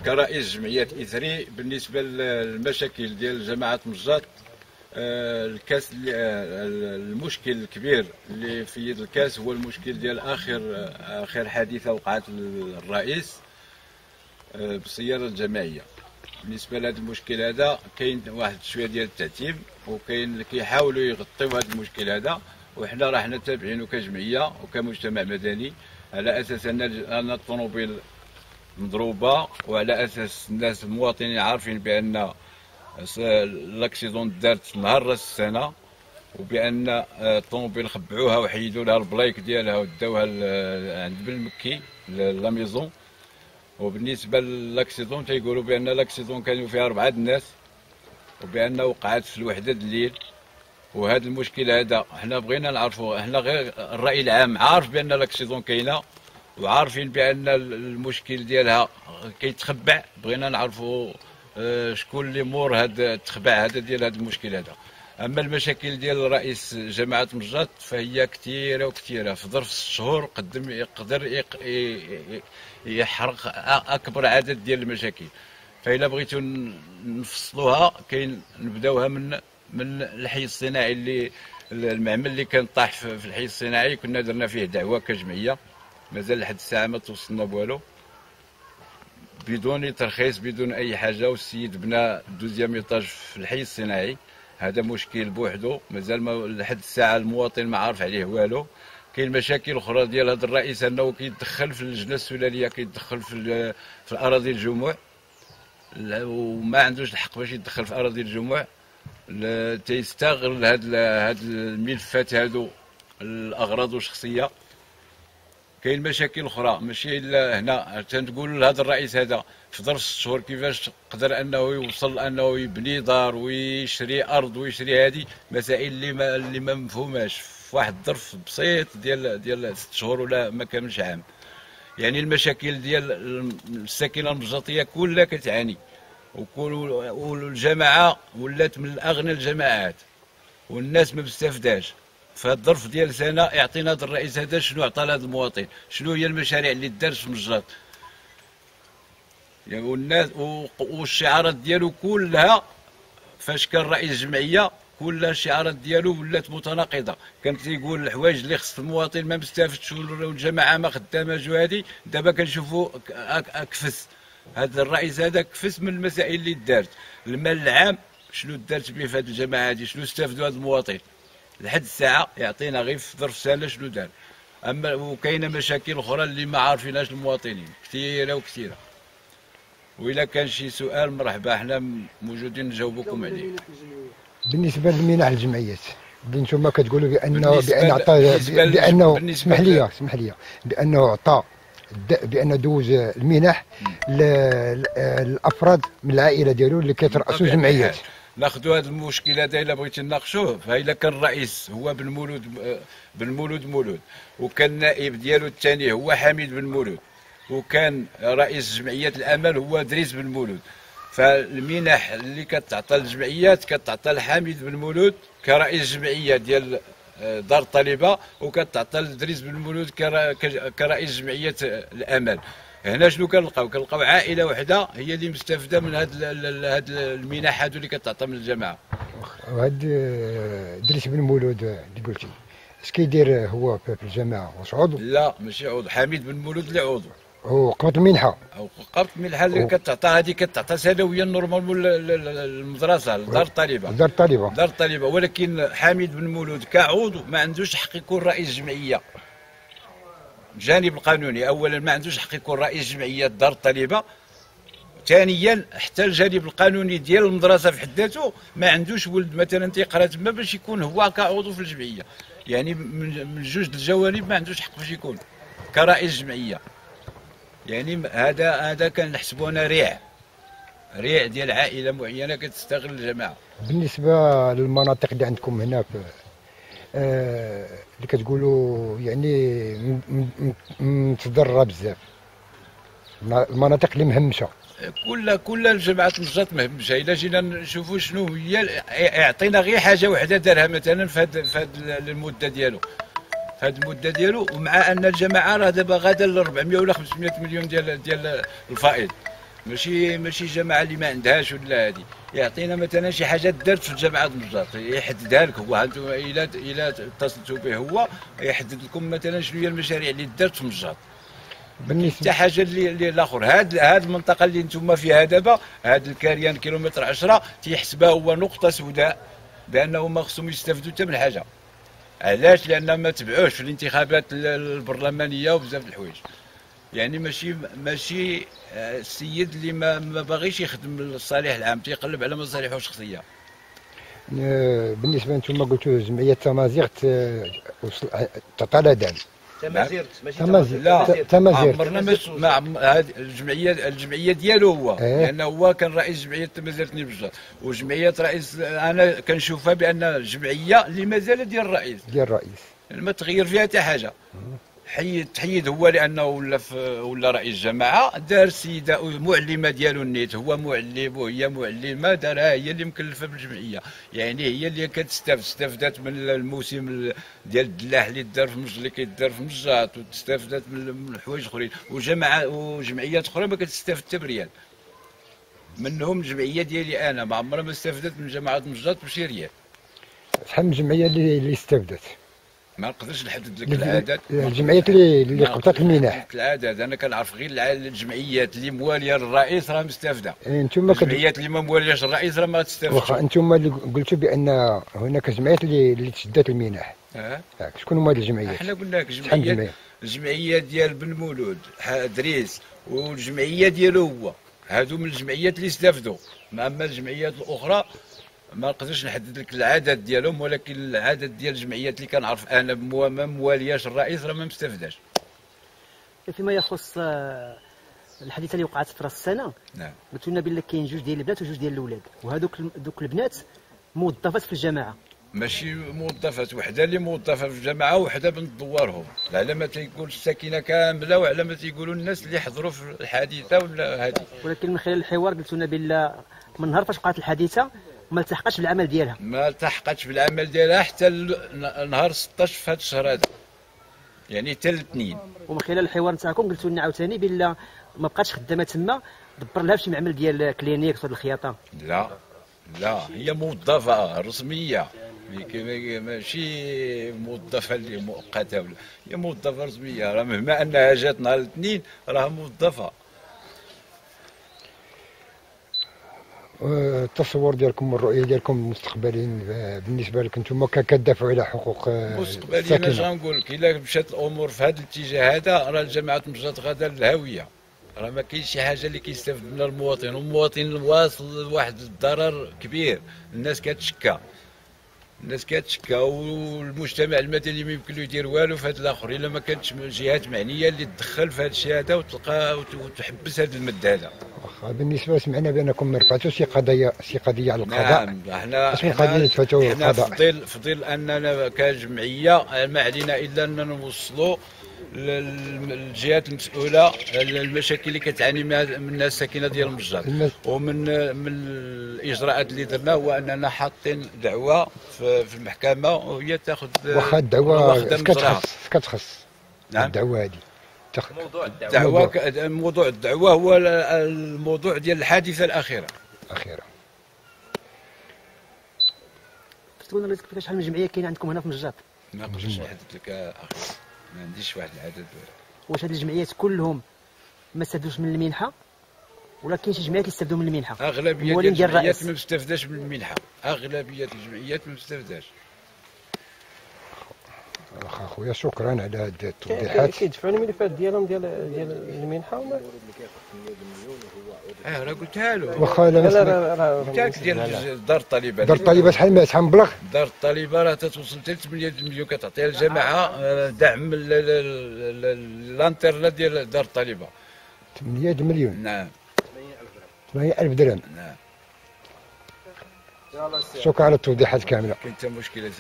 كرئيس جمعية إثري بالنسبة للمشاكل ديال جماعة مجات، الكاس المشكل الكبير اللي في يد الكاس هو المشكل ديال آخر حادثة وقعت للرئيس بالسيارة الجماعية. بالنسبة لهذا المشكل هذا كاين واحد شوية ديال التعتيم، وكاين اللي كيحاولوا يغطيو هذا المشكل هذا، وحنا راحنا تابعينه كجمعية وكمجتمع مدني على أساس أن الطوموبيل مضروبة، وعلى أساس الناس المواطنين عارفين بأن لاكسيدون دارت نهار راس السنة، وبأن الطوموبيل خبعوها وحيدوا لها البلايك ديالها وداوها عند بن مكي لا ميزون. وبالنسبة للاكسيدون تيقولوا بأن لاكسيدون كانوا فيها 4 الناس، وبأنه وقعت في الوحدة الليل. وهذا المشكل هذا حنا بغينا نعرفوا، حنا غير الرأي العام عارف بأن لاكسيدون كاينة، وعارفين بأن المشكل ديالها كيتخبع. بغينا نعرفوا شكون اللي مور هذا التخبع هذا ديال هذا المشكل هذا. اما المشاكل ديال رئيس جماعه مجات فهي كثيره وكثيره، في ظرف 6 شهور يقدر يحرق اكبر عدد ديال المشاكل. فإلا بغيتو نفصلوها كاين نبداوها من الحي الصناعي، اللي المعمل اللي كان طاح في الحي الصناعي كنا درنا فيه دعوه كجمعيه، مازال لحد الساعه ما توصلنا بوالو، بدون ترخيص بدون اي حاجه. والسيد بنى دوزيام ايطاج في الحي الصناعي، هذا مشكل بوحده مازال ما لحد الساعه المواطن ما عارف عليه والو. كاين مشاكل اخرى ديال هذا الرئيس انه كيتدخل في اللجنه السلاليه، كيتدخل في الاراضي الجموع، وما عندوش الحق باش يتدخل في اراضي الجموع. تيستغل هاد الملفات هادو الاغراض الشخصيه. كاين مشاكل اخرى ماشي الا هنا. تنقول لهذا الرئيس هذا في ظرف 6 شهور كيفاش قدر انه يوصل انه يبني دار ويشري ارض ويشري هذه مسائل اللي ما مفهوماش في واحد الظرف بسيط ديال 6 شهور ولا ما كاملش عام. يعني المشاكل ديال الساكنه المجاطيه كلها كتعاني، والجماعه ولات من اغنى الجماعات والناس ما مستافداش. في الظرف ديال سنه يعطينا هذا الرئيس هذا شنو عطى لهذا المواطن، شنو هي المشاريع اللي دارت في مجات. يعني والناس والشعارات ديالو كلها فاش كان رئيس جمعيه كلها الشعارات ديالو ولات متناقضه. كان تيقول الحوايج اللي خص المواطن ما مستافدش والجماعه ما خداماش، وهذه دابا كنشوفوا كفس. هذا الرئيس هذا كفس من المسائل اللي دارت. المال العام شنو دارت به في هذه الجماعه هذه، شنو استافدوا هذا المواطن لحد الساعه يعطينا غير في ظرف سنه شنو دار. اما وكاينه مشاكل اخرى اللي ما عارفينهاش المواطنين كثيره وكثيره. وإلا كان شي سؤال مرحبا حنا موجودين نجاوبكم عليه. بالنسبه للمنح الجمعيات اللي نتوما كتقولوا بانه اسمح لي بانه عطى بانه دوز المنح للافراد من العائله ديالو اللي كيترأسوا جمعيات. ناخذوا هذا المشكل هذا الا بغيتي نناقشوه. فإلا كان الرئيس هو بن مولود وكان النائب ديالو الثاني هو حميد بن مولود، وكان رئيس جمعيه الامل هو دريس بن مولود، فالمنح اللي كتعطى للجمعيات كتعطى لحميد بن مولود كرئيس جمعيه ديال دار الطالبه، وكتعطى لدريس بن مولود كرئيس جمعيه الامل. هنا شنو كنلقاو عائله وحده هي اللي مستفده من هاد المنح هادو اللي كتعطى من الجماعه. وهاد دريس بن مولود اللي قلتي اش كيدير هو في الجماعه؟ واش عضو؟ لا ماشي عضو، حميد بن مولود اللي عضو. هو قبض المنحه او قبض المنحه اللي كتعطى، هذه كتعطى سنويا نورمال المدرسه لدار الطالبه. ولكن حميد بن مولود كعضو ما عندوش حق يكون رئيس جمعيه. الجانب القانوني اولا ما عندوش حق يكون رئيس جمعيه دار الطالبه، ثانيا حتى الجانب القانوني ديال المدرسه في حد ذاته ما عندوش ولد مثلا تيقرا تما باش يكون هو كعضو في الجمعيه. يعني من جوج الجوانب ما عندوش حق باش يكون كرئيس جمعيه. يعني هذا كنحسبوا انا ريع ديال عائله معينه كتستغل الجماعه. بالنسبه للمناطق اللي عندكم هنا اللي كتقولوا يعني متضرره بزاف، المناطق اللي مهمشه كل الجماعات مجات مهمشه. الا جينا نشوفوا شنو هي يعطينا غير حاجه وحده دارها مثلا في هذه المده ديالو، ومع ان الجماعه راه دابا غادا ل 400 ولا 500 مليون ديال الفائض. ماشي جماعه اللي ما عندهاش ولا هذه. يعطينا مثلا شي حاجه دارت في جامعه مجاط يحددها لك هو. انتم الى اتصلتوا به هو يحدد لكم مثلا شنو هي المشاريع اللي دارت في مجاط. بالنسبه حتى حاجه اللي الاخر هاد المنطقه اللي انتم فيها دابا، هاد الكاريان كيلومتر 10 تيحسبها هو نقطه سوداء بانه ما خصهم يستافدوا حتى من حاجه. علاش؟ لان ما تبعوش في الانتخابات البرلمانيه وبزاف د الحوايج. يعني ماشي السيد اللي ما باغيش يخدم للصالح العام، تيقلب على مصالحه الشخصيه. بالنسبه انتم قلتوا جمعيه تمازيغت تطالدان. تمازيرت ماشي تمازيغت. لا تمازيغت. عمرنا مع هذه الجمعيه ديالو هو، لانه هو كان رئيس جمعيه تمازيغت نيفجا، وجمعيه رئيس انا كنشوفها بان جمعيه اللي مازال ديال الرئيس ما تغير فيها حتى حاجه. تحيد هو لانه ولا رئيس جماعه. دار السيده معلمه ديالو النيت، هو معلم وهي معلمه، دارها هي اللي مكلفه بالجمعيه. يعني هي اللي استفدت من الموسم ديال الدلاح اللي دار في اللي كيدار في مجاط، واستفدت من حوايج اخرين، وجمعيات اخرى ما كتستافد حتى بريال. منهم الجمعيه ديالي انا ما عمرها ما استفدت من جماعه مجاط بشي ريال. شحال من جمعيه اللي استفدت؟ ما نقدرش نحدد لك العدد. الجمعيات اللي قبطت المنح. العدد انا كنعرف غير الجمعيات اللي مواليه للرئيس راه مستافده. انتم الجمعيات اللي ما موالياش الرئيس راه ما تستافدش. واخا انتم اللي قلتوا بان هناك جمعيات اللي تسدات المنح. شكون هما هذه الجمعيات؟ احنا قلنا لك الجمعيه ديال بن مولود دريس والجمعيه ديالو هو، هادو من الجمعيات اللي استافدوا. اما الجمعيات الاخرى ما نقدرش نحدد لك العدد ديالهم، ولكن العدد ديال الجمعيات اللي كنعرف انا ما موالياش الرئيس راه ما مستفداش. فيما يخص الحادثه اللي وقعت في راس السنه، نعم، قلت لنا بان كاين جوج ديال البنات وجوج ديال الاولاد، دوك البنات موظفات في الجماعه. ماشي موظفات، وحده اللي موظفه في الجماعه وحده بنت دوارهم، على ما تيقول الساكنه كامله وعلى ما تيقولوا الناس اللي حضروا في الحادثه ولا هذه. ولكن من خلال الحوار قلت لنا بان من نهار فاش وقعت الحادثه ما التحقتش بالعمل ديالها. ما التحقتش بالعمل ديالها حتى نهار 16 في هذا الشهر هذا، يعني حتى الاثنين. ومن خلال الحوار نتاعكم قلتوا لنا عاوتاني بان ما بقاتش خدامه تما، دبر لها في شي معمل ديال كلينيك ولا الخياطه. لا هي موظفه رسميه، ماشي موظفه اللي مؤقته ولا، هي موظفه رسميه. راه مهما انها جات نهار الاثنين راه موظفه. التصور ديالكم والرؤيه ديالكم المستقبليين بالنسبه لك انتم كتدافعوا على حقوق مستقبليا انا غنقول لك الا مشات الامور في هذا الاتجاه هذا راه جماعه مجاط غادا للهاويه. راه ما كاينش شي حاجه اللي كيستافد منها المواطن، والمواطن واصل لواحد الضرر كبير. الناس كتشكى والمجتمع المدني ما يمكن له يدير والو في هذا الاخر الا ما كانتش جهات معنيه اللي تدخل في هذا الشيء هذا وتحبس هذا المد هذا. بالنسبه سمعنا بانكم رفعتوا شي قضيه على القضاء. نعم، احنا قضيه تفتوا القضاء. فضل اننا كجمعيه ما علينا الا اننا نوصلوا للجهات المسؤوله المشاكل اللي كتعاني منها الساكنه ديال المجاط. ومن الاجراءات اللي درنا هو اننا حاطين دعوه في المحكمه وهي تاخذ. واخا الدعوه كتخص. نعم، الدعوه هذه موضوع الدعوه هو الموضوع ديال الحادثه الاخيره. تقول لنا شحال من جمعيه كاين عندكم هنا في مجاط؟ ما نقدرش نحدد لك اخي، ما عنديش واحد العدد. واش هاد الجمعيات كلهم ما استفدوش من المنحه ولا كاين شي جمعيات كيستافدوا من المنحه؟ اغلبيه الجمعيات ما مستفداش من المنحه، اغلبيه الجمعيات ما مستفداش. اخويا شكرا على هذه التوضيحات. كيدفعوا الملفات ديالهم ديال المنحه ولا؟ راه قلتها له. واخا قلت ديال دار الطالبات. دار الطالبات شحال مبلغ؟ دار الطالبه راه تتوصل حتى 8 مليون كتعطيها الجماعه دعم الانترنت ديال دار الطالبه. 8 مليون؟ نعم. 800,000 درهم. نعم. شكرا على التوضيحات كامله. كاين حتى مشكله.